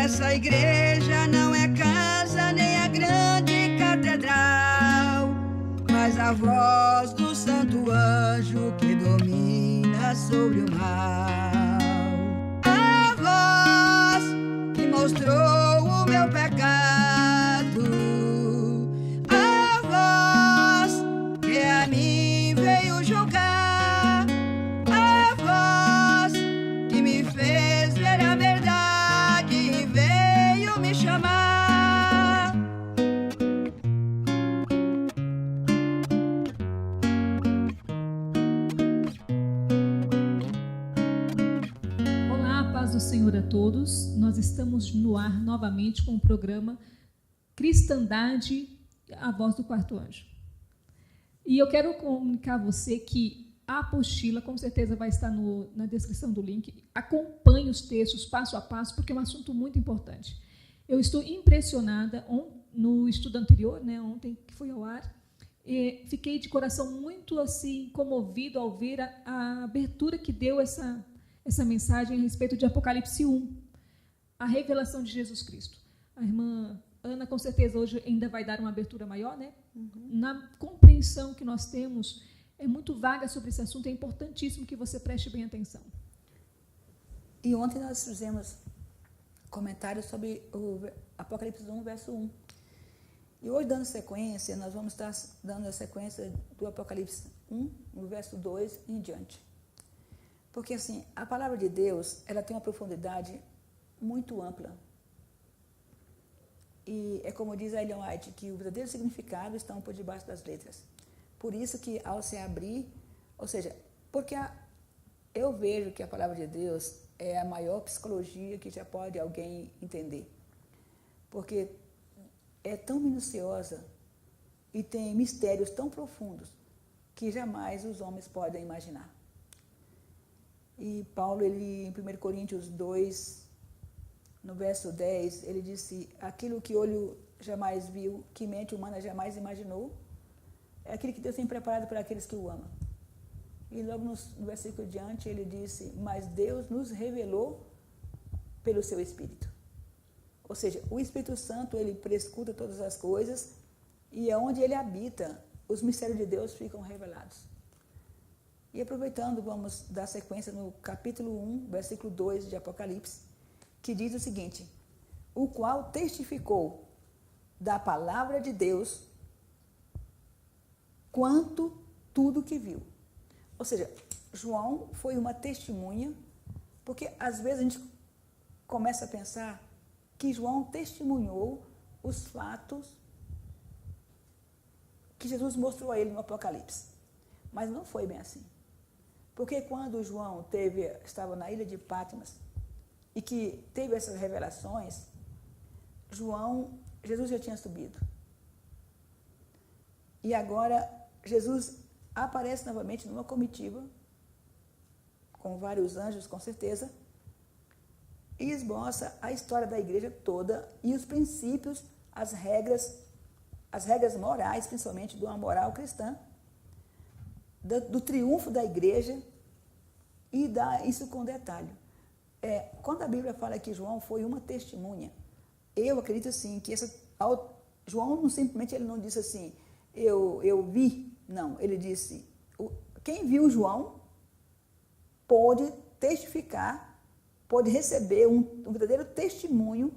Essa igreja não é casa nem a grande catedral, mas a voz do santo anjo que domina sobre o mal. A voz que mostrou o meu pecado, a voz que a mim veio julgar, a voz que me fez ver a verdade e veio me chamar. Olá, paz do Senhor a todos. Nós estamos no ar novamente com o programa Cristandade, a voz do quarto anjo. E eu quero comunicar a você que a apostila, com certeza vai estar na descrição do link. Acompanhe os textos passo a passo, porque é um assunto muito importante. Eu estou impressionada no estudo anterior, ontem que foi ao ar, fiquei de coração muito assim comovido ao ver a abertura que deu essa mensagem a respeito de Apocalipse 1, a revelação de Jesus Cristo. A irmã Ana, com certeza, hoje ainda vai dar uma abertura maior, né? Na compreensão que nós temos, é muito vaga sobre esse assunto, é importantíssimo que você preste bem atenção. E ontem nós fizemos comentários sobre o Apocalipse 1, verso 1. E hoje, dando sequência, nós vamos estar dando a sequência do Apocalipse 1, no verso 2 em diante. Porque, assim, a palavra de Deus, ela tem uma profundidade muito ampla. E é como diz a Ellen White, que o verdadeiro significado está por debaixo das letras. Por isso que, ao se abrir, ou seja, porque eu vejo que a palavra de Deus é a maior psicologia que já pode alguém entender. Porque é tão minuciosa e tem mistérios tão profundos que jamais os homens podem imaginar. E Paulo, ele, em 1 Coríntios 2, no verso 10, ele disse: aquilo que olho jamais viu, que mente humana jamais imaginou, é aquilo que Deus tem preparado para aqueles que o amam. E logo no versículo diante, ele disse: mas Deus nos revelou pelo seu Espírito. Ou seja, o Espírito Santo, ele prescruta todas as coisas, e é onde ele habita, os mistérios de Deus ficam revelados. E aproveitando, vamos dar sequência no capítulo 1, versículo 2 de Apocalipse, que diz o seguinte: o qual testificou da palavra de Deus quanto tudo que viu. Ou seja, João foi uma testemunha, porque às vezes a gente começa a pensar que João testemunhou os fatos que Jesus mostrou a ele no Apocalipse. Mas não foi bem assim. Porque quando João estava na ilha de Patmos e que teve essas revelações, Jesus já tinha subido. E agora Jesus aparece novamente numa comitiva, com vários anjos, com certeza, e esboça a história da igreja toda e os princípios, as regras morais, principalmente de uma moral cristã, do triunfo da igreja, e dá isso com detalhe. Quando a Bíblia fala que João foi uma testemunha, eu acredito assim, que João ele não disse assim, eu vi, não, ele disse, quem viu João pôde testificar, pode receber um verdadeiro testemunho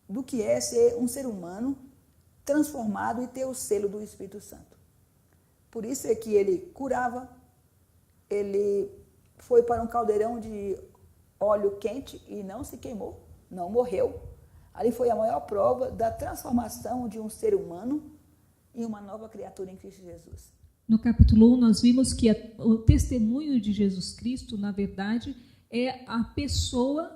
do que é ser um ser humano transformado e ter o selo do Espírito Santo. Por isso é que ele curava, ele foi para um caldeirão de óleo quente e não se queimou, não morreu. Ali foi a maior prova da transformação de um ser humano em uma nova criatura em Cristo Jesus. No capítulo 1, nós vimos que o testemunho de Jesus Cristo, na verdade, é a pessoa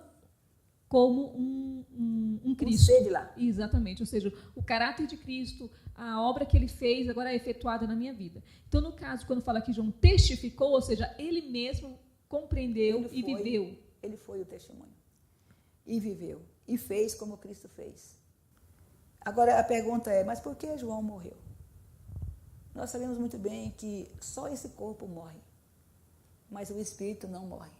como um Cristo. Um ser de lá. Exatamente, ou seja, o caráter de Cristo, a obra que ele fez agora é efetuada na minha vida. Então, no caso, quando fala que João testificou, ou seja, ele mesmo compreendeu e viveu. Ele foi o testemunho. E viveu. E fez como Cristo fez. Agora, a pergunta é, mas por que João morreu? Nós sabemos muito bem que só esse corpo morre, mas o espírito não morre.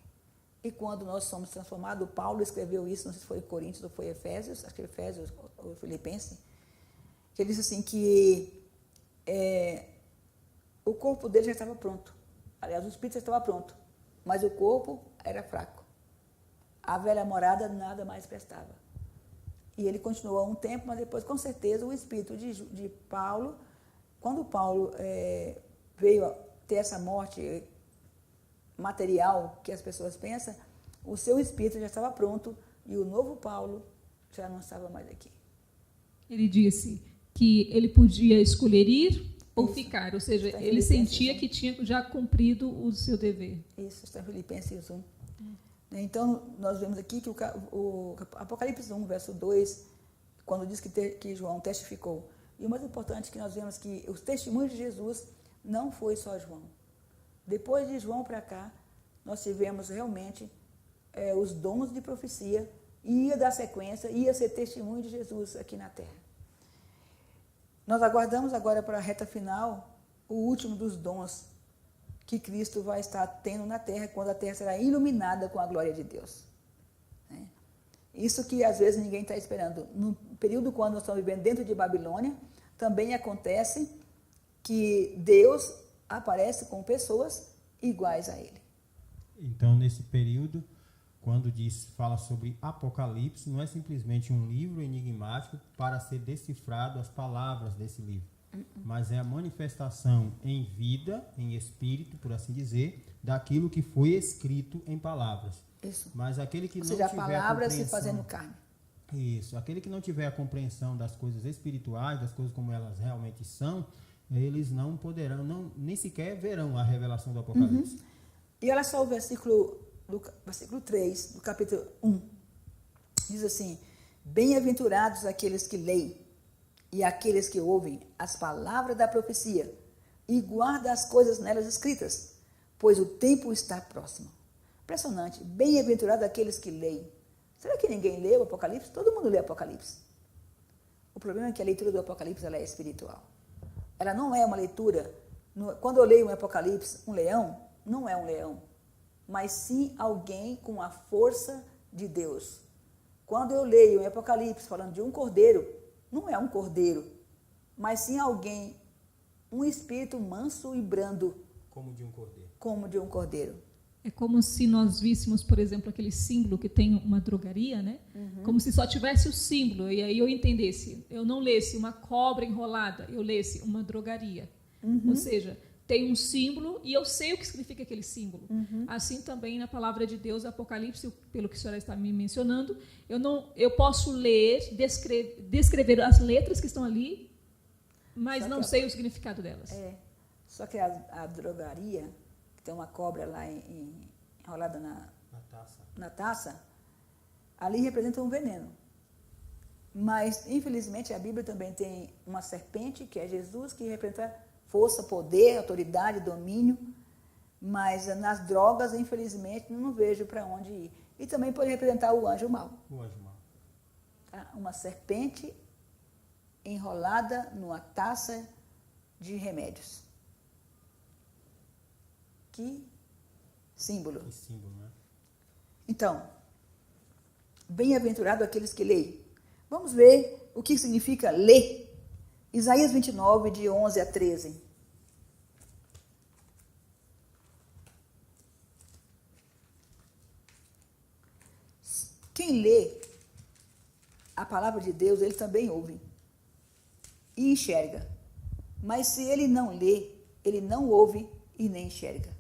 E quando nós somos transformados, Paulo escreveu isso, não sei se foi Coríntios ou foi Efésios, acho que Efésios ou Filipenses, que ele disse assim que o corpo dele já estava pronto. Aliás, o espírito já estava pronto, mas o corpo era fraco. A velha morada nada mais prestava. E ele continuou um tempo, mas depois, com certeza, o espírito de Paulo, quando Paulo veio a ter essa morte material que as pessoas pensam, o seu espírito já estava pronto e o novo Paulo já não estava mais aqui. Ele disse que ele podia escolher ir ou Isso. ficar, ou seja, Está em ele Filipenses, sentia né? que tinha já cumprido o seu dever. Isso, está em Filipenses 1. Então, nós vemos aqui que o Apocalipse 1, verso 2, quando diz que João testificou. E o mais importante é que nós vemos que os testemunhos de Jesus não foi só João. Depois de João para cá, nós tivemos realmente os dons de profecia, ia dar sequência, ia ser testemunho de Jesus aqui na Terra. Nós aguardamos agora para a reta final o último dos dons que Cristo vai estar tendo na Terra, quando a Terra será iluminada com a glória de Deus. Isso que às vezes ninguém está esperando. No período quando nós estamos vivendo dentro de Babilônia, também acontece que Deus aparece com pessoas iguais a Ele. Então, nesse período, quando fala sobre Apocalipse, não é simplesmente um livro enigmático para ser decifrado as palavras desse livro, mas é a manifestação em vida, em espírito, por assim dizer, daquilo que foi escrito em palavras. Isso. Mas aquele que Ou não seja, a tiver palavra a se compreensão, fazendo carne. isso, aquele que não tiver a compreensão das coisas espirituais, das coisas como elas realmente são, eles não poderão, nem sequer verão a revelação do Apocalipse. E olha só o versículo 3 do capítulo 1. Diz assim: bem-aventurados aqueles que leem e aqueles que ouvem as palavras da profecia e guardam as coisas nelas escritas, pois o tempo está próximo. Impressionante. Bem-aventurados aqueles que leem. Será que ninguém lê o Apocalipse? Todo mundo lê o Apocalipse. O problema é que a leitura do Apocalipse ela é espiritual. Ela não é uma leitura. Quando eu leio um Apocalipse, um leão, não é um leão, mas sim alguém com a força de Deus. Quando eu leio um Apocalipse falando de um cordeiro, não é um cordeiro, mas sim alguém, um espírito manso e brando, Como de um cordeiro. como de um cordeiro. É como se nós víssemos, por exemplo, aquele símbolo que tem uma drogaria, né? Como se só tivesse o símbolo, e aí eu entendesse. Eu não lesse uma cobra enrolada, eu lesse uma drogaria. Ou seja, tem um símbolo e eu sei o que significa aquele símbolo. Assim também na palavra de Deus, Apocalipse, pelo que a senhora está me mencionando, eu posso ler, descrever as letras que estão ali, mas não sei o significado delas. Só que a drogaria, que tem uma cobra lá enrolada na taça, ali representa um veneno. Mas, infelizmente, a Bíblia também tem uma serpente, que é Jesus, que representa força, poder, autoridade, domínio. Mas nas drogas, infelizmente, não vejo para onde ir. E também pode representar o anjo mau. O anjo mau. Tá? Uma serpente enrolada numa taça de remédios. Que símbolo. Que símbolo, né? Então, bem-aventurado aqueles que leem. Vamos ver o que significa ler. Isaías 29, de 11 a 13. Quem lê a palavra de Deus, ele também ouve e enxerga. Mas se ele não lê, ele não ouve e nem enxerga.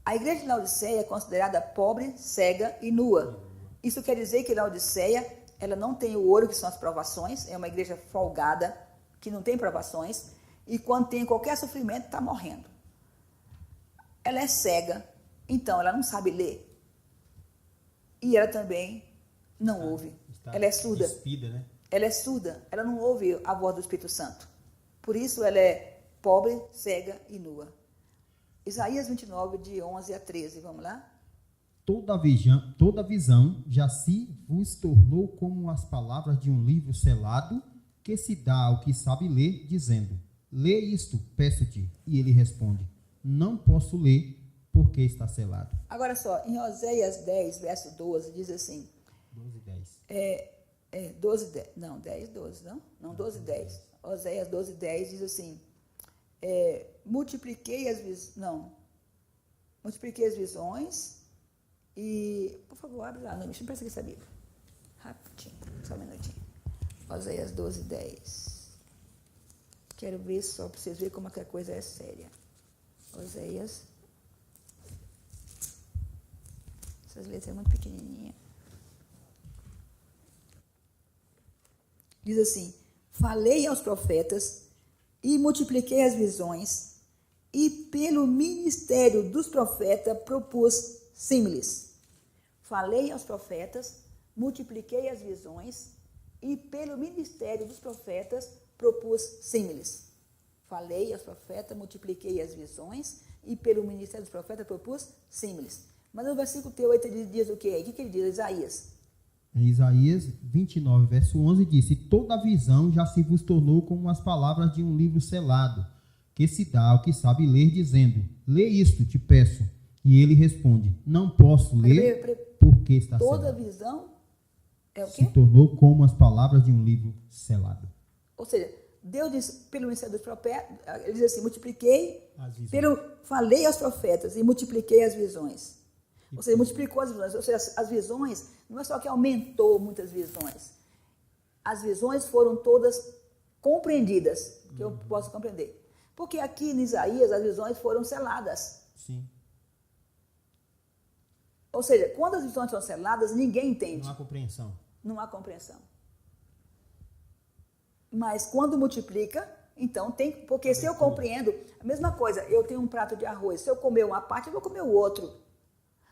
A igreja de Laodiceia é considerada pobre, cega e nua. Isso quer dizer que Laodiceia, ela não tem o ouro, que são as provações, é uma igreja folgada, que não tem provações, e quando tem qualquer sofrimento, está morrendo. Ela é cega, então ela não sabe ler. E ela também não ouve. Ela é surda. Despida, né? Ela é surda, ela não ouve a voz do Espírito Santo. Por isso ela é pobre, cega e nua. Isaías 29, de 11 a 13, vamos lá? Toda visão já se vos tornou como as palavras de um livro selado, que se dá ao que sabe ler, dizendo: lê isto, peço-te. E ele responde: não posso ler, porque está selado. Agora só, em Oséias 10, verso 12, diz assim, 12 e 10. 12, 10, não, 10, 12, não? Não, 12, 10. Oséias 12, 10 diz assim, multipliquei as visões e, por favor, abre lá, não me presta aqui essa Bíblia. Rapidinho, só um minutinho. Oséias 12, 10. Quero ver só para vocês verem como é que a coisa é séria. Oséias. Essas letras são muito pequenininhas. Diz assim, falei aos profetas e multipliquei as visões e pelo ministério dos profetas propus símiles. Falei aos profetas, multipliquei as visões e pelo ministério dos profetas propus símiles. Falei aos profetas, multipliquei as visões e pelo ministério dos profetas propus símiles. Mas no versículo 8 ele diz o quê? O que ele diz? Isaías. Em Isaías 29, verso 11, disse: toda visão já se vos tornou como as palavras de um livro selado, que se dá ao que sabe ler, dizendo: lê isto, te peço. E ele responde: não posso ler, porque está selado. Toda visão é o quê? Se tornou como as palavras de um livro selado. Ou seja, Deus diz, pelo ministério dos profetas, ele diz assim, multipliquei, falei aos profetas e multipliquei as visões. Ou seja, multiplicou as visões. Ou seja, as visões, não é só que aumentou muitas visões. As visões foram todas compreendidas, que eu posso compreender. Porque aqui em Isaías as visões foram seladas. Sim. Ou seja, quando as visões são seladas, ninguém entende. Não há compreensão. Não há compreensão. Mas quando multiplica, então tem... Porque se eu compreendo, a mesma coisa, eu tenho um prato de arroz, se eu comer uma parte, eu vou comer o outro.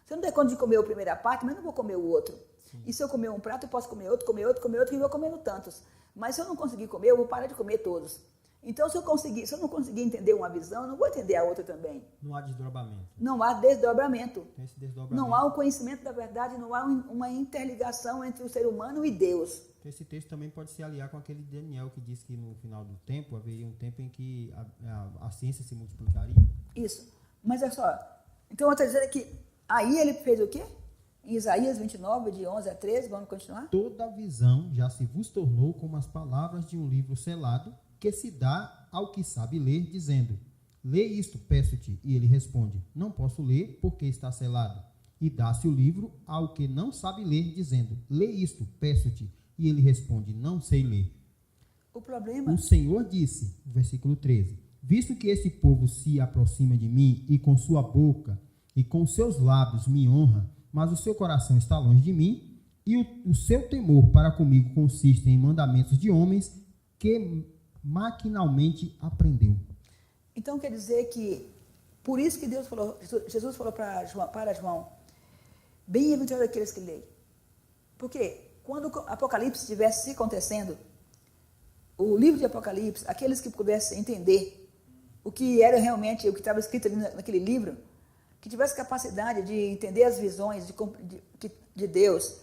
Se eu não der conta de comer a primeira parte, mas não vou comer o outro. Sim. E se eu comer um prato, eu posso comer outro, e vou comendo tantos. Mas se eu não conseguir comer, eu vou parar de comer todos. Então, se eu não conseguir entender uma visão, eu não vou entender a outra também. Não há desdobramento. Não há desdobramento. Tem esse desdobramento. Não há um conhecimento da verdade, não há uma interligação entre o ser humano e Deus. Esse texto também pode se aliar com aquele de Daniel que diz que no final do tempo haveria um tempo em que a ciência se multiplicaria. Isso. Mas é só. Então, eu estou dizendo que aí ele fez o quê? Em Isaías 29, de 11 a 13, vamos continuar? Toda visão já se vos tornou como as palavras de um livro selado, que se dá ao que sabe ler, dizendo: lê isto, peço-te. E ele responde: não posso ler, porque está selado. E dá-se o livro ao que não sabe ler, dizendo: lê isto, peço-te. E ele responde: não sei ler. O problema... O Senhor disse, versículo 13: visto que esse povo se aproxima de mim, e com sua boca e com seus lábios me honra, mas o seu coração está longe de mim, e o seu temor para comigo consiste em mandamentos de homens que maquinalmente aprendeu. Então quer dizer que, por isso que Jesus falou para João, bem-aventurados aqueles que leem. Porque quando o Apocalipse estivesse se acontecendo, o livro de Apocalipse, aqueles que pudessem entender o que era realmente, o que estava escrito ali naquele livro, que tivesse capacidade de entender as visões de Deus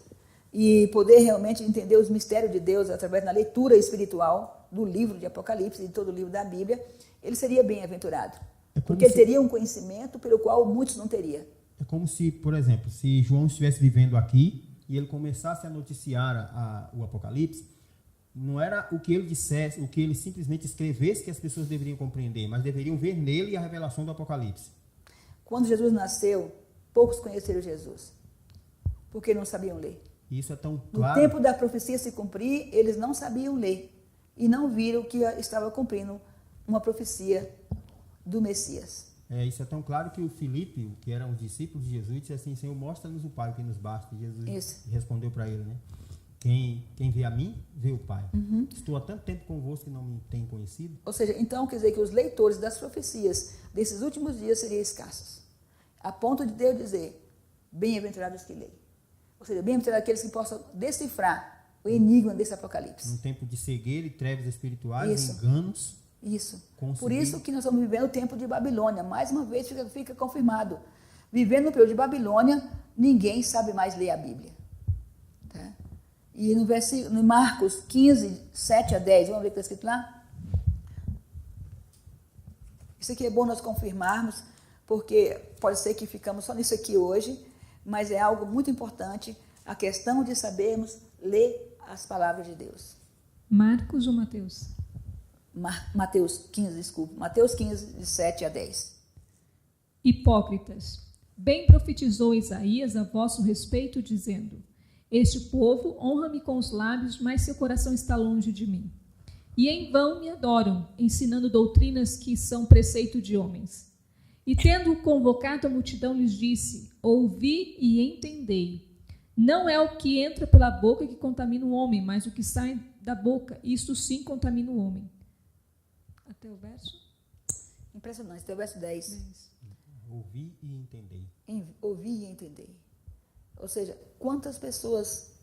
e poder realmente entender os mistérios de Deus através da leitura espiritual do livro de Apocalipse e de todo o livro da Bíblia, ele seria bem-aventurado. Porque ele teria um conhecimento pelo qual muitos não teriam. É como se, por exemplo, se João estivesse vivendo aqui e ele começasse a noticiar o Apocalipse, não era o que ele dissesse, o que ele simplesmente escrevesse que as pessoas deveriam compreender, mas deveriam ver nele a revelação do Apocalipse. Quando Jesus nasceu, poucos conheceram Jesus, porque não sabiam ler. Isso é tão claro. No tempo da profecia se cumprir, eles não sabiam ler e não viram que estava cumprindo uma profecia do Messias. Isso é tão claro que o Filipe, que era um discípulo de Jesus, disse assim: Senhor, mostra-nos o Pai, o que nos basta. E Jesus respondeu para ele, né? Quem vê a mim, vê o Pai. Estou há tanto tempo convosco que não me tem conhecido. Ou seja, então quer dizer que os leitores das profecias desses últimos dias seriam escassos. A ponto de Deus dizer: bem-aventurados que leem. Ou seja, bem-aventurados aqueles que possam decifrar o enigma desse Apocalipse. Num tempo de cegueira e trevas espirituais, enganos. Isso. Por isso que nós estamos vivendo o tempo de Babilônia. Mais uma vez fica confirmado. Vivendo no período de Babilônia, ninguém sabe mais ler a Bíblia. Tá? E no Marcos 15, 7 a 10, vamos ver o que está escrito lá? Isso aqui é bom nós confirmarmos, porque pode ser que ficamos só nisso aqui hoje, mas é algo muito importante, a questão de sabermos ler as palavras de Deus. Marcos ou Mateus? Mateus 15, desculpa. Mateus 15, de 7 a 10. Hipócritas, bem profetizou Isaías a vosso respeito, dizendo: Este povo honra-me com os lábios, mas seu coração está longe de mim. E em vão me adoram, ensinando doutrinas que são preceito de homens. E tendo convocado a multidão, lhes disse: Ouvi e entendei. Não é o que entra pela boca que contamina o homem, mas o que sai da boca, isto sim contamina o homem. Até o verso? Impressionante, até o verso 10. Ouvi e entendei. Ouvi e entendei. Ou seja, quantas pessoas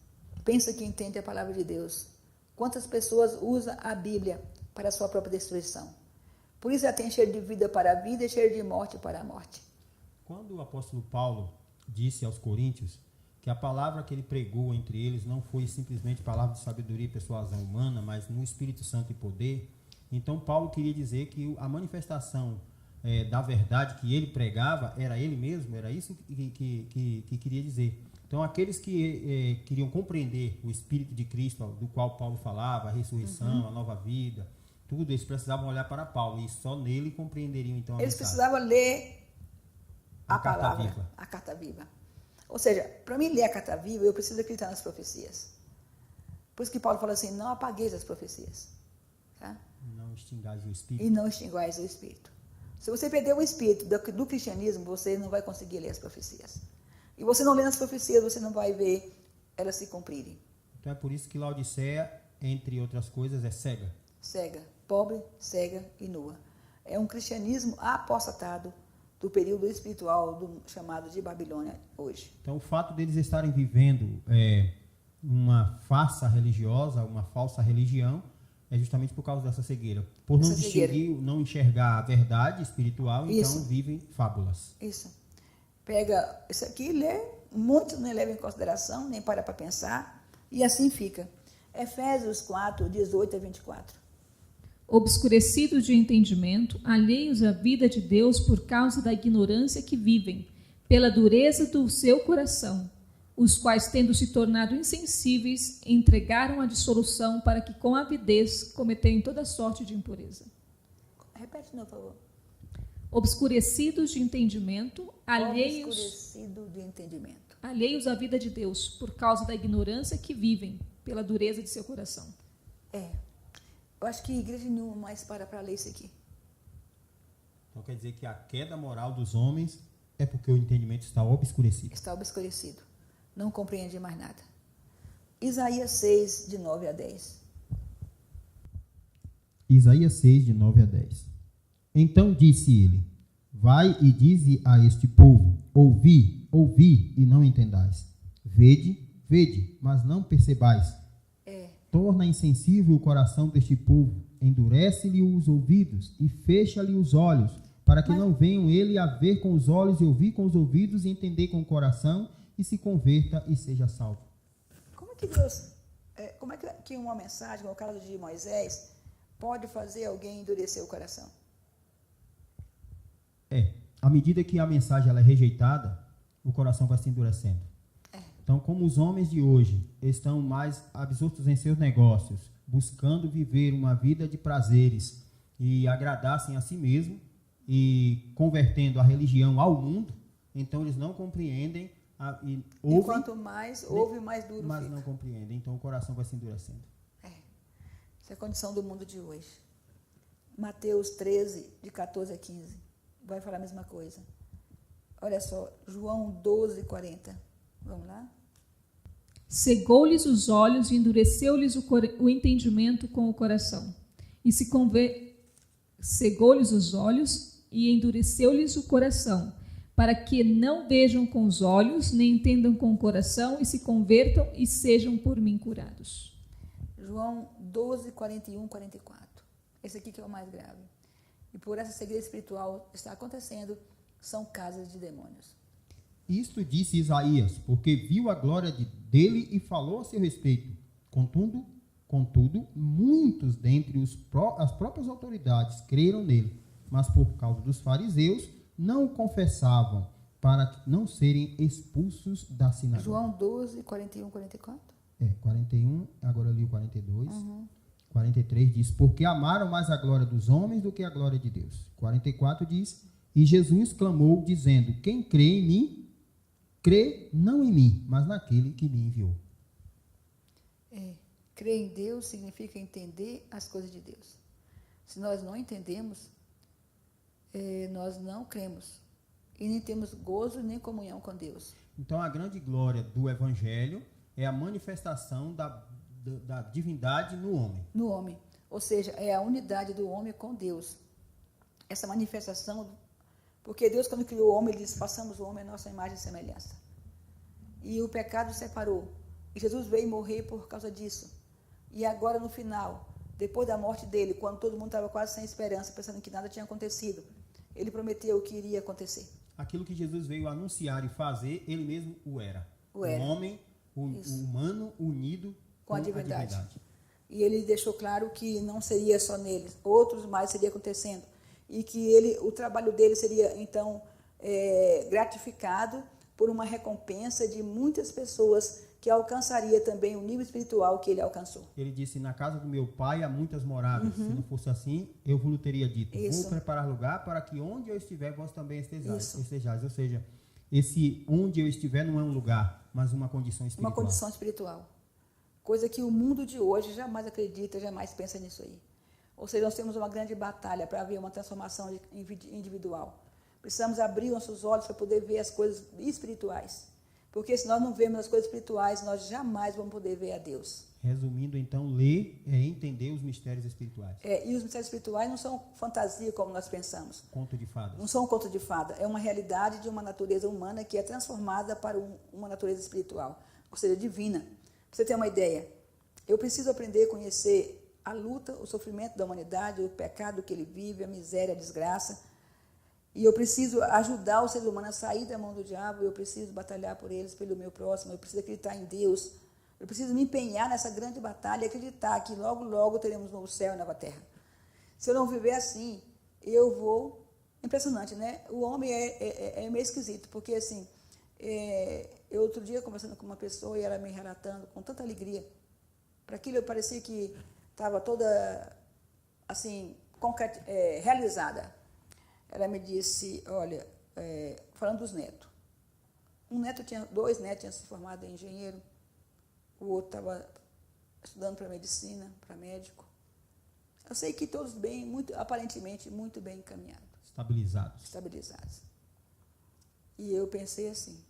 pensam que entendem a palavra de Deus? Quantas pessoas usam a Bíblia para a sua própria destruição? Por isso ela tem cheiro de vida para a vida e cheiro de morte para a morte. Quando o apóstolo Paulo disse aos coríntios que a palavra que ele pregou entre eles não foi simplesmente palavra de sabedoria e persuasão humana, mas no Espírito Santo e poder, então Paulo queria dizer que a manifestação da verdade que ele pregava era ele mesmo, era isso que queria dizer. Então aqueles que queriam compreender o Espírito de Cristo, do qual Paulo falava, a ressurreição, a nova vida, tudo, eles precisavam olhar para Paulo e só nele compreenderiam então a Eles mensagem. precisavam ler a palavra, viva. a carta viva. Ou seja, para mim ler a carta viva, eu preciso acreditar nas profecias. Por isso que Paulo fala assim, não apagueis as profecias. Tá? Não extingais o Espírito. E não extinguais o Espírito. Se você perder o Espírito do cristianismo, você não vai conseguir ler as profecias. E você não lendo as profecias, você não vai ver elas se cumprirem. Então é por isso que Laodiceia, entre outras coisas, é cega. Cega, pobre, cega e nua. É um cristianismo apostatado do período espiritual chamado de Babilônia hoje. Então o fato deles estarem vivendo uma farsa religiosa, uma falsa religião, é justamente por causa dessa cegueira. Por não distinguir, não enxergar a verdade espiritual, Isso. então vivem fábulas. Isso. Pega isso aqui, lê, muitos nem levam em consideração, nem para pensar, e assim fica. Efésios 4, 18 a 24. Obscurecidos de entendimento, alheios à vida de Deus por causa da ignorância que vivem, pela dureza do seu coração, os quais, tendo se tornado insensíveis, entregaram a dissolução para que com avidez cometerem toda sorte de impureza. Repete de novo, por favor. Obscurecidos de entendimento, Obscurecido de entendimento. alheios à vida de Deus por causa da ignorância que vivem, pela dureza de seu coração. Eu acho que igreja nenhuma mais para ler isso aqui. Então quer dizer que a queda moral dos homens é porque o entendimento está obscurecido. Está obscurecido. Não compreende mais nada. Isaías 6, de 9 a 10. Isaías 6, de 9 a 10. Então disse ele: Vai e dize a este povo: Ouvi, ouvi e não entendais. Vede, vede, mas não percebais. Torna insensível o coração deste povo, endurece-lhe os ouvidos e fecha-lhe os olhos, para que não venham ele a ver com os olhos e ouvir com os ouvidos e entender com o coração e se converta e seja salvo. Como é que Deus, como é que uma mensagem, como o caso de Moisés, pode fazer alguém endurecer o coração? À medida que a mensagem ela é rejeitada, o coração vai se endurecendo. Então, como os homens de hoje estão mais absortos em seus negócios, buscando viver uma vida de prazeres e agradassem a si mesmo e convertendo a religião ao mundo, então eles não compreendem E quanto mais ouve, mais duro mas fica. não compreendem, então o coração vai se endurecendo. Essa é a condição do mundo de hoje. Mateus 13, de 14 a 15, vai falar a mesma coisa. Olha só, João 12, 40. Vamos lá? Cegou-lhes os olhos e endureceu-lhes o entendimento com o coração. Cegou-lhes os olhos e endureceu-lhes o coração, para que não vejam com os olhos, nem entendam com o coração, e se convertam e sejam por mim curados. João 12, 41, 44. Esse aqui que é o mais grave. E por essa cegueira espiritual está acontecendo, são casas de demônios. Isto disse Isaías, porque viu a glória dele e falou a seu respeito. Contudo, muitos dentre as próprias autoridades creram nele, mas por causa dos fariseus não o confessavam para não serem expulsos da sinagoga. João 12, 41, 44. 41, agora eu li o 42. 43 diz, porque amaram mais a glória dos homens do que a glória de Deus. 44 diz, e Jesus clamou, dizendo, quem crê em mim, crê não em mim, mas naquele que me enviou. Crer em Deus significa entender as coisas de Deus. Se nós não entendemos, nós não cremos. E nem temos gozo nem comunhão com Deus. Então, a grande glória do Evangelho é a manifestação da divindade no homem. No homem. Ou seja, é a unidade do homem com Deus. Essa manifestação, porque Deus, quando criou o homem, Ele disse, façamos o homem a nossa imagem e semelhança. E o pecado separou. E Jesus veio morrer por causa disso. E agora, no final, depois da morte dele, quando todo mundo estava quase sem esperança, pensando que nada tinha acontecido, Ele prometeu que iria acontecer. Aquilo que Jesus veio anunciar e fazer, Ele mesmo o era. O homem, o humano unido com a divindade. E Ele deixou claro que não seria só nele, outros mais seria acontecendo. E que o trabalho dele seria, então, gratificado por uma recompensa de muitas pessoas que alcançaria também o nível espiritual que ele alcançou. Ele disse, na casa do meu pai há muitas moradas. Se não fosse assim, eu vos teria dito. Isso. Vou preparar lugar para que onde eu estiver, vós também estejais. Ou seja, esse onde eu estiver não é um lugar, mas uma condição espiritual. Uma condição espiritual. Coisa que o mundo de hoje jamais acredita, jamais pensa nisso aí. Ou seja, nós temos uma grande batalha para haver uma transformação individual. Precisamos abrir nossos olhos para poder ver as coisas espirituais. Porque se nós não vemos as coisas espirituais, nós jamais vamos poder ver a Deus. Resumindo, então, ler é entender os mistérios espirituais. E os mistérios espirituais não são fantasia como nós pensamos. Conto de fadas. Não são um conto de fada. É uma realidade de uma natureza humana que é transformada para uma natureza espiritual, ou seja, divina. Para você ter uma ideia, eu preciso aprender a conhecer a luta, o sofrimento da humanidade, o pecado que ele vive, a miséria, a desgraça. E eu preciso ajudar o ser humano a sair da mão do diabo, eu preciso batalhar por eles, pelo meu próximo, eu preciso acreditar em Deus, eu preciso me empenhar nessa grande batalha e acreditar que logo, logo teremos um novo céu e nova terra. Se eu não viver assim, eu vou... Impressionante, né? O homem é meio esquisito, porque assim, eu outro dia conversando com uma pessoa e ela me relatando com tanta alegria, para aquilo eu parecia que estava toda, assim, realizada. Ela me disse, olha, falando dos netos. Dois netos tinham se formado em engenheiro, o outro estava estudando para medicina, para médico. Eu sei que todos bem, aparentemente muito bem encaminhados. Estabilizados. E eu pensei assim,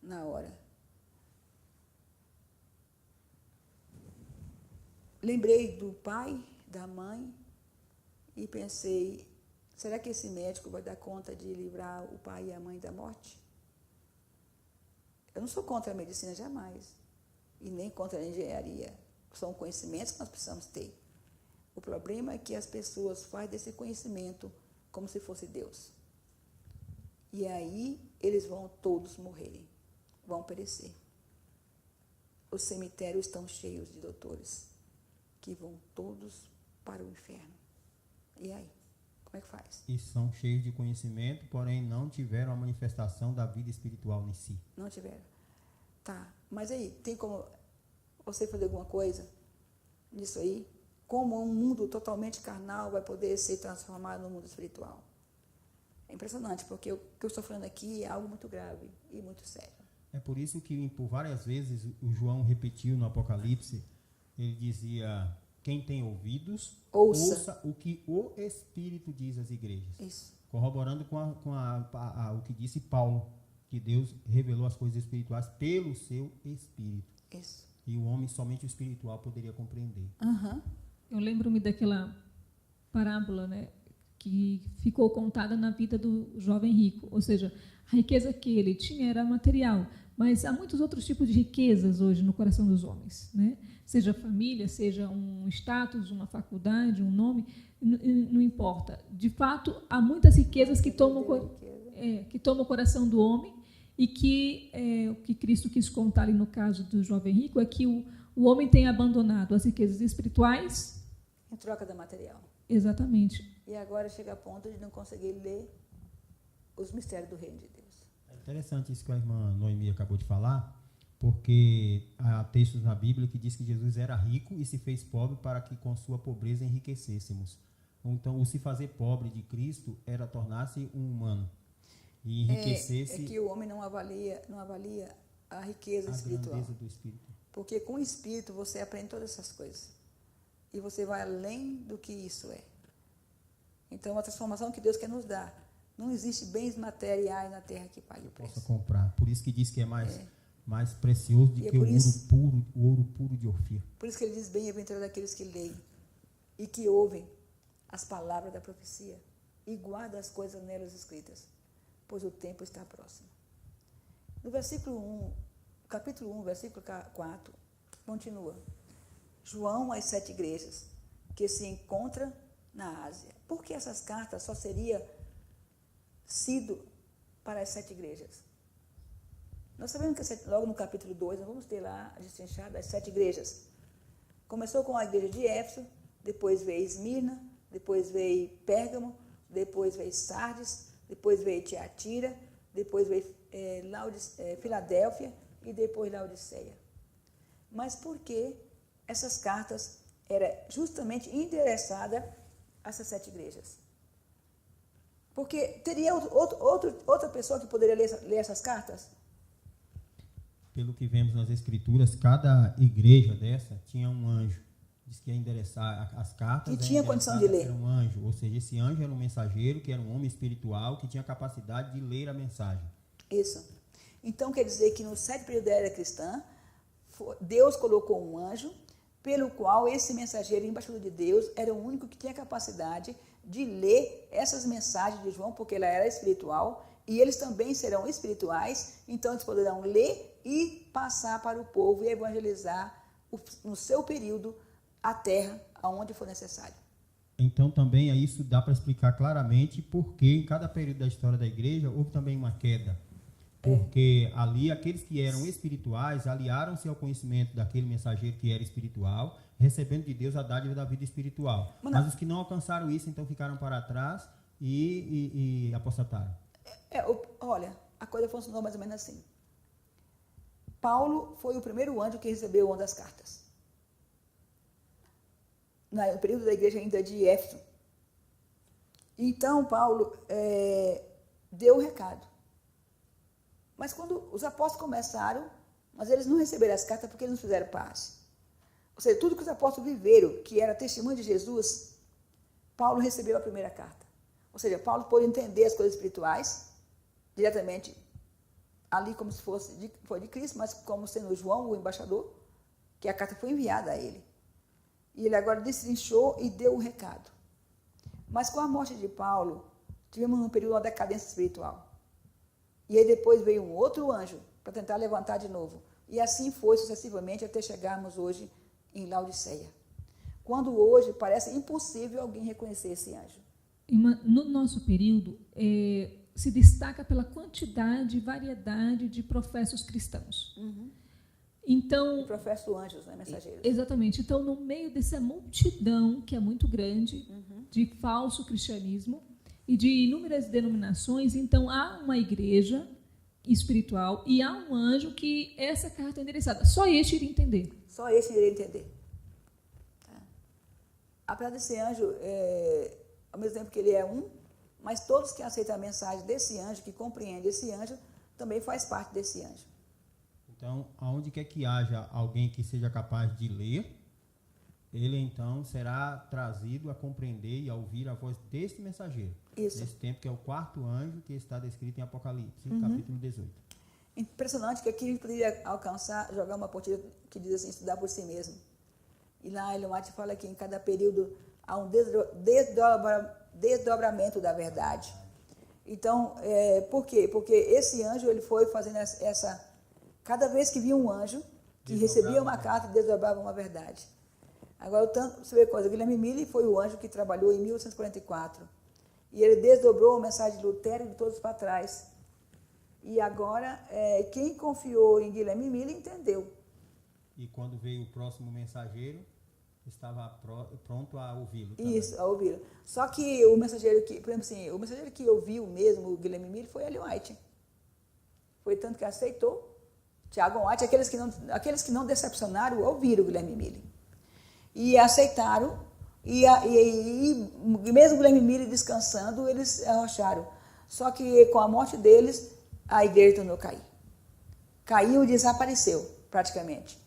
na hora. Lembrei do pai, da mãe, e pensei, será que esse médico vai dar conta de livrar o pai e a mãe da morte? Eu não sou contra a medicina jamais, e nem contra a engenharia. São conhecimentos que nós precisamos ter. O problema é que as pessoas fazem desse conhecimento como se fosse Deus. E aí eles vão todos morrerem, vão perecer. Os cemitérios estão cheios de doutores que vão todos para o inferno. E aí? Como é que faz? E são cheios de conhecimento, porém não tiveram a manifestação da vida espiritual em si. Não tiveram. Tá, mas aí, tem como você fazer alguma coisa nisso aí? Como um mundo totalmente carnal vai poder ser transformado no mundo espiritual? É impressionante, porque o que eu estou falando aqui é algo muito grave e muito sério. É por isso que, por várias vezes, o João repetiu no Apocalipse, ele dizia... Quem tem ouvidos, ouça o que o Espírito diz às igrejas. Isso. Corroborando com o que disse Paulo, que Deus revelou as coisas espirituais pelo seu Espírito. Isso. E o homem, somente o espiritual, poderia compreender. Uhum. Eu lembro-me daquela parábola, né, que ficou contada na vida do jovem rico. Ou seja, a riqueza que ele tinha era material, mas há muitos outros tipos de riquezas hoje no coração dos homens, né? Seja família, seja um status, uma faculdade, um nome, não importa. De fato, há muitas riquezas que tomam o coração do homem e que o que Cristo quis contar ali no caso do jovem rico é que o homem tem abandonado as riquezas espirituais em troca da material. Exatamente. E agora chega a ponto de não conseguir ler os mistérios do reino de Deus. É interessante isso que a irmã Noemi acabou de falar, porque há textos na Bíblia que diz que Jesus era rico e se fez pobre para que com sua pobreza enriquecêssemos. Então, o se fazer pobre de Cristo era tornar-se um humano e enriquecer-se. É que o homem não avalia a riqueza espiritual. Grandeza do Espírito. Porque com o Espírito você aprende todas essas coisas. E você vai além do que isso é. Então, a transformação que Deus quer nos dar. Não existe bens materiais na terra que pague o preço. Possa comprar. Por isso que diz que é mais precioso do que o ouro puro de Ofir. Por isso que ele diz: bem-aventurado daqueles que leem e que ouvem as palavras da profecia e guardam as coisas nelas escritas, pois o tempo está próximo. No versículo 1, capítulo 1, versículo 4, continua: João às 7 igrejas que se encontram na Ásia. Por que essas cartas só seriam sido para as 7 igrejas? Nós sabemos que logo no capítulo 2, nós vamos ter lá a distinção das 7 igrejas. Começou com a igreja de Éfeso, depois veio Esmirna, depois veio Pérgamo, depois veio Sardes, depois veio Tiatira, depois veio Filadélfia e depois Laodiceia. Mas por que essas cartas eram justamente endereçadas a essas 7 igrejas? Porque teria outra pessoa que poderia ler essas cartas? Pelo que vemos nas Escrituras, cada igreja dessa tinha um anjo. Diz que ia endereçar as cartas. Que tinha condição de ler. Era um anjo, ou seja, esse anjo era um mensageiro, que era um homem espiritual, que tinha capacidade de ler a mensagem. Isso. Então, quer dizer que no 7 período da era cristã, Deus colocou um anjo, pelo qual esse mensageiro, embaixador de Deus, era o único que tinha capacidade de ler essas mensagens de João, porque ela era espiritual, e eles também serão espirituais, então eles poderão ler e passar para o povo e evangelizar no seu período a terra aonde for necessário. Então também isso dá para explicar claramente porque em cada período da história da igreja houve também uma queda. Porque ali aqueles que eram espirituais aliaram-se ao conhecimento daquele mensageiro que era espiritual, recebendo de Deus a dádiva da vida espiritual. Mas os que não alcançaram isso, então ficaram para trás e apostataram. Olha, a coisa funcionou mais ou menos assim. Paulo foi o primeiro anjo que recebeu uma das cartas. No período da igreja ainda de Éfeso. Então, Paulo deu o recado. Mas quando os apóstolos começaram, mas eles não receberam as cartas porque eles não fizeram paz. Ou seja, tudo que os apóstolos viveram, que era testemunho de Jesus, Paulo recebeu a primeira carta. Ou seja, Paulo pôde entender as coisas espirituais diretamente ali como se foi de Cristo, mas como sendo João, o embaixador, que a carta foi enviada a ele. E ele agora destrinchou e deu o recado. Mas com a morte de Paulo, tivemos um período de decadência espiritual. E aí depois veio um outro anjo para tentar levantar de novo. E assim foi sucessivamente até chegarmos hoje em Laodiceia. Quando hoje parece impossível alguém reconhecer esse anjo. No nosso período, se destaca pela quantidade e variedade de professos cristãos. Uhum. Então, professo anjos, né, mensageiros. Exatamente. Então, no meio dessa multidão, que é muito grande, de falso cristianismo e de inúmeras denominações, então há uma igreja espiritual e há um anjo que essa carta é endereçada. Só este iria entender. Só esse iria entender. Tá. Apesar desse anjo, ao mesmo tempo que ele é um, mas todos que aceitam a mensagem desse anjo, que compreendem esse anjo, também faz parte desse anjo. Então, aonde quer que haja alguém que seja capaz de ler, ele então será trazido a compreender e a ouvir a voz deste mensageiro. Isso. Nesse tempo que é o 4º anjo que está descrito em Apocalipse, capítulo 18. Impressionante que aqui a gente poderia alcançar, jogar uma partida que diz assim, estudar por si mesmo. E lá Ellen White fala que em cada período há um desdobramento da verdade. Então, por quê? Porque esse anjo ele foi fazendo essa... Cada vez que via um anjo que recebia uma carta, desdobrava uma verdade. Agora, você vê coisa, Guilherme Mille foi o anjo que trabalhou em 1844. E ele desdobrou a mensagem de Lutero e de todos para trás. E agora, quem confiou em Guilherme Mille entendeu. E quando veio o próximo mensageiro, estava pronto a ouvi-lo. Também. Isso, a ouvi-lo. Só que o mensageiro que, por exemplo assim, o mensageiro que ouviu mesmo o Guilherme Miller foi Ellen White. Foi tanto que aceitou. Tiago White, aqueles que não decepcionaram, ouviram o Guilherme Miller. E aceitaram, e mesmo o Guilherme Miller descansando, eles arrocharam. Só que com a morte deles, a igreja tornou a cair. Caiu e desapareceu, praticamente.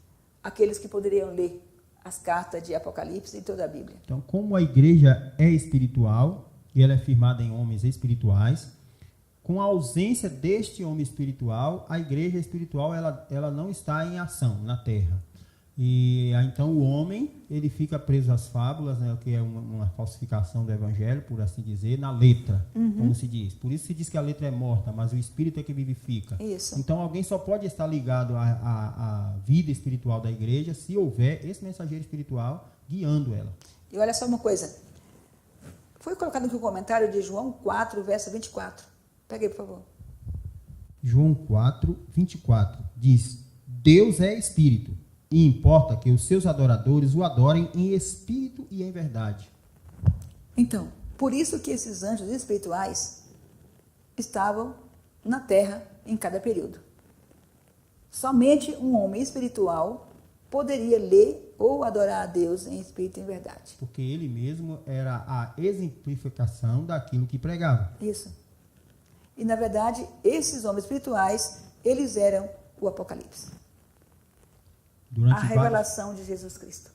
Aqueles que poderiam ler as cartas de Apocalipse e toda a Bíblia. Então, como a igreja é espiritual, e ela é firmada em homens espirituais, com a ausência deste homem espiritual, a igreja espiritual ela não está em ação na terra. E então o homem ele fica preso às fábulas, né, que é uma falsificação do evangelho, por assim dizer, na letra, como se diz. Por isso se diz que a letra é morta, mas o espírito é que vivifica. Isso. Então alguém só pode estar ligado à vida espiritual da igreja se houver esse mensageiro espiritual guiando ela. E olha só uma coisa. Foi colocado aqui um comentário de João 4, verso 24. Pega aí, por favor. João 4, 24 diz: Deus é espírito. E importa que os seus adoradores o adorem em espírito e em verdade. Então, por isso que esses anjos espirituais estavam na terra em cada período. Somente um homem espiritual poderia ler ou adorar a Deus em espírito e em verdade. Porque ele mesmo era a exemplificação daquilo que pregava. Isso. E, na verdade, esses homens espirituais, eles eram o Apocalipse. A revelação de Jesus Cristo.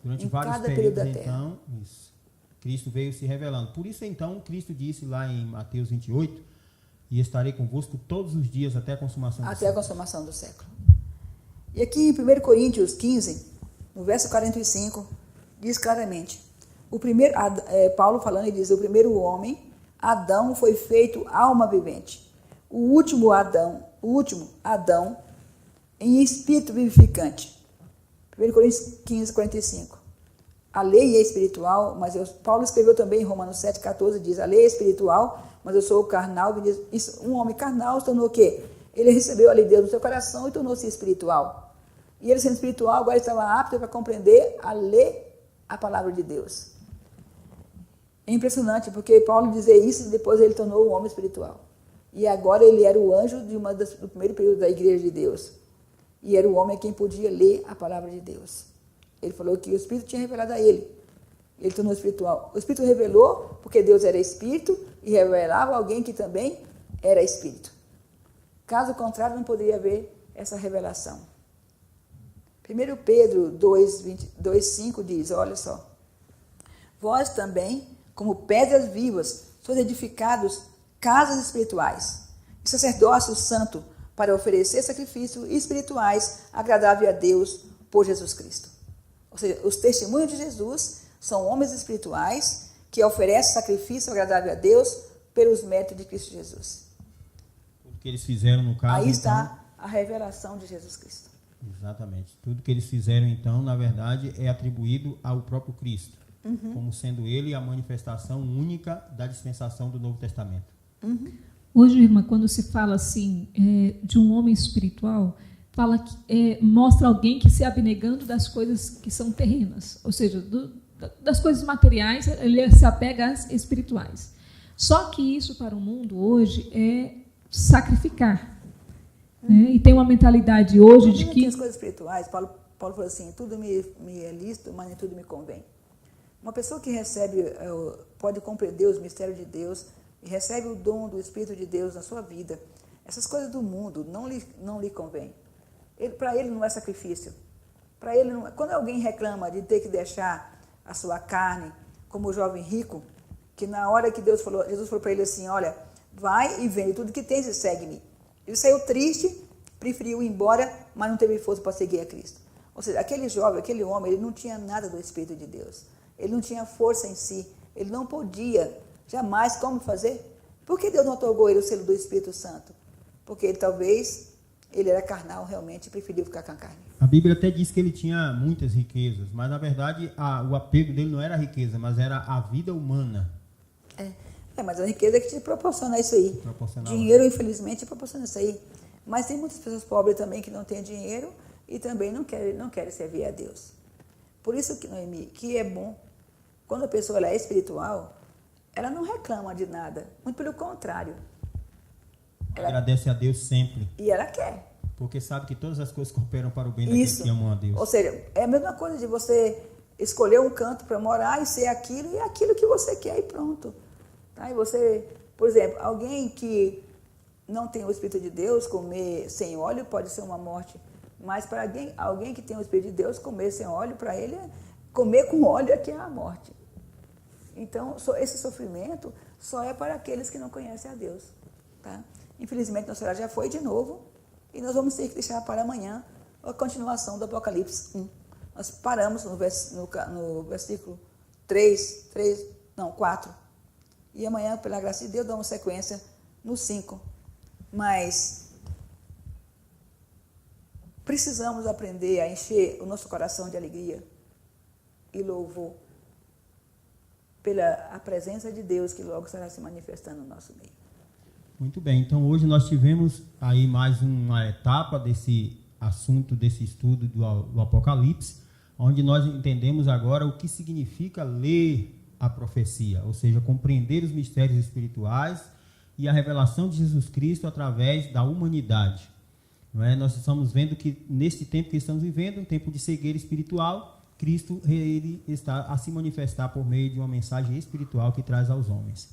Durante vários períodos, então, isso. Cristo veio se revelando. Por isso, então, Cristo disse lá em Mateus 28, e estarei convosco todos os dias até a consumação do século. Até a consumação do século. E aqui em 1 Coríntios 15, no verso 45, diz claramente, Paulo falando, ele diz, o primeiro homem, Adão, foi feito alma vivente. O último Adão, em espírito vivificante. 1 Coríntios 15, 45. A lei é espiritual, mas Paulo escreveu também em Romanos 7, 14, diz, a lei é espiritual, mas eu sou carnal. Um homem carnal se tornou o quê? Ele recebeu a lei de Deus no seu coração e tornou-se espiritual. E ele sendo espiritual, agora estava apto para compreender, a ler a palavra de Deus. É impressionante, porque Paulo dizia isso e depois ele tornou um homem espiritual. E agora ele era o anjo do primeiro período da igreja de Deus. E era o homem a quem podia ler a palavra de Deus. Ele falou que o Espírito tinha revelado a ele. Ele tornou espiritual. O Espírito revelou porque Deus era Espírito e revelava alguém que também era Espírito. Caso contrário, não poderia haver essa revelação. 1 Pedro 2:5 diz, olha só. Vós também, como pedras vivas, sois edificados casas espirituais, e sacerdócio santo, para oferecer sacrifícios espirituais agradáveis a Deus por Jesus Cristo. Ou seja, os testemunhos de Jesus são homens espirituais que oferecem sacrifício agradável a Deus pelos méritos de Cristo Jesus. Tudo que eles fizeram no caso, aí está a revelação de Jesus Cristo. Exatamente. Tudo que eles fizeram, então, na verdade, é atribuído ao próprio Cristo, como sendo ele a manifestação única da dispensação do Novo Testamento. Hoje, irmã, quando se fala assim de um homem espiritual, fala que mostra alguém que se abnegando das coisas que são terrenas, ou seja, das coisas materiais, ele se apega às espirituais. Só que isso para o mundo hoje é sacrificar. Né? E tem uma mentalidade hoje de que... As coisas espirituais, Paulo falou assim, tudo me é lícito, mas nem tudo me convém. Uma pessoa que pode compreender os mistérios de Deus e recebe o dom do Espírito de Deus na sua vida, essas coisas do mundo não lhe convém. Para ele não é sacrifício. Para ele não, quando alguém reclama de ter que deixar a sua carne, como o jovem rico, que na hora que Jesus falou para ele assim, olha, vai e vende tudo que tens e segue-me. Ele saiu triste, preferiu ir embora, mas não teve força para seguir a Cristo. Ou seja, aquele jovem, aquele homem, ele não tinha nada do Espírito de Deus. Ele não tinha força em si. Ele não podia jamais como fazer. Por que Deus não otorgou ele o selo do Espírito Santo? Porque ele era carnal realmente e preferiu ficar com a carne. A Bíblia até diz que ele tinha muitas riquezas, mas na verdade o apego dele não era a riqueza, mas era a vida humana. Mas a riqueza é que te proporciona isso aí. Dinheiro, infelizmente, proporciona isso aí. Mas tem muitas pessoas pobres também que não têm dinheiro e também não querem servir a Deus. Por isso que, Noemi, que é bom, quando a pessoa ela é espiritual, ela não reclama de nada, muito pelo contrário. Ela agradece a Deus sempre. E ela quer. Porque sabe que todas as coisas cooperam para o bem daqueles que amam a Deus. Ou seja, é a mesma coisa de você escolher um canto para morar e ser aquilo, e é aquilo que você quer e pronto. Tá? E você, por exemplo, alguém que não tem o Espírito de Deus, comer sem óleo pode ser uma morte. Mas para alguém que tem o Espírito de Deus, comer sem óleo, para ele, comer com óleo é que é a morte. Então, esse sofrimento só é para aqueles que não conhecem a Deus. Tá? Infelizmente, nossa hora já foi de novo, e nós vamos ter que deixar para amanhã a continuação do Apocalipse 1. Nós paramos no versículo 4. E amanhã, pela graça de Deus, damos sequência no 5. Mas precisamos aprender a encher o nosso coração de alegria e louvor pela presença de Deus que logo estará se manifestando no nosso meio. Muito bem, então hoje nós tivemos aí mais uma etapa desse assunto, desse estudo do Apocalipse, onde nós entendemos agora o que significa ler a profecia, ou seja, compreender os mistérios espirituais e a revelação de Jesus Cristo através da humanidade. Não é? Nós estamos vendo que nesse tempo que estamos vivendo, um tempo de cegueira espiritual, Cristo ele está a se manifestar por meio de uma mensagem espiritual que traz aos homens.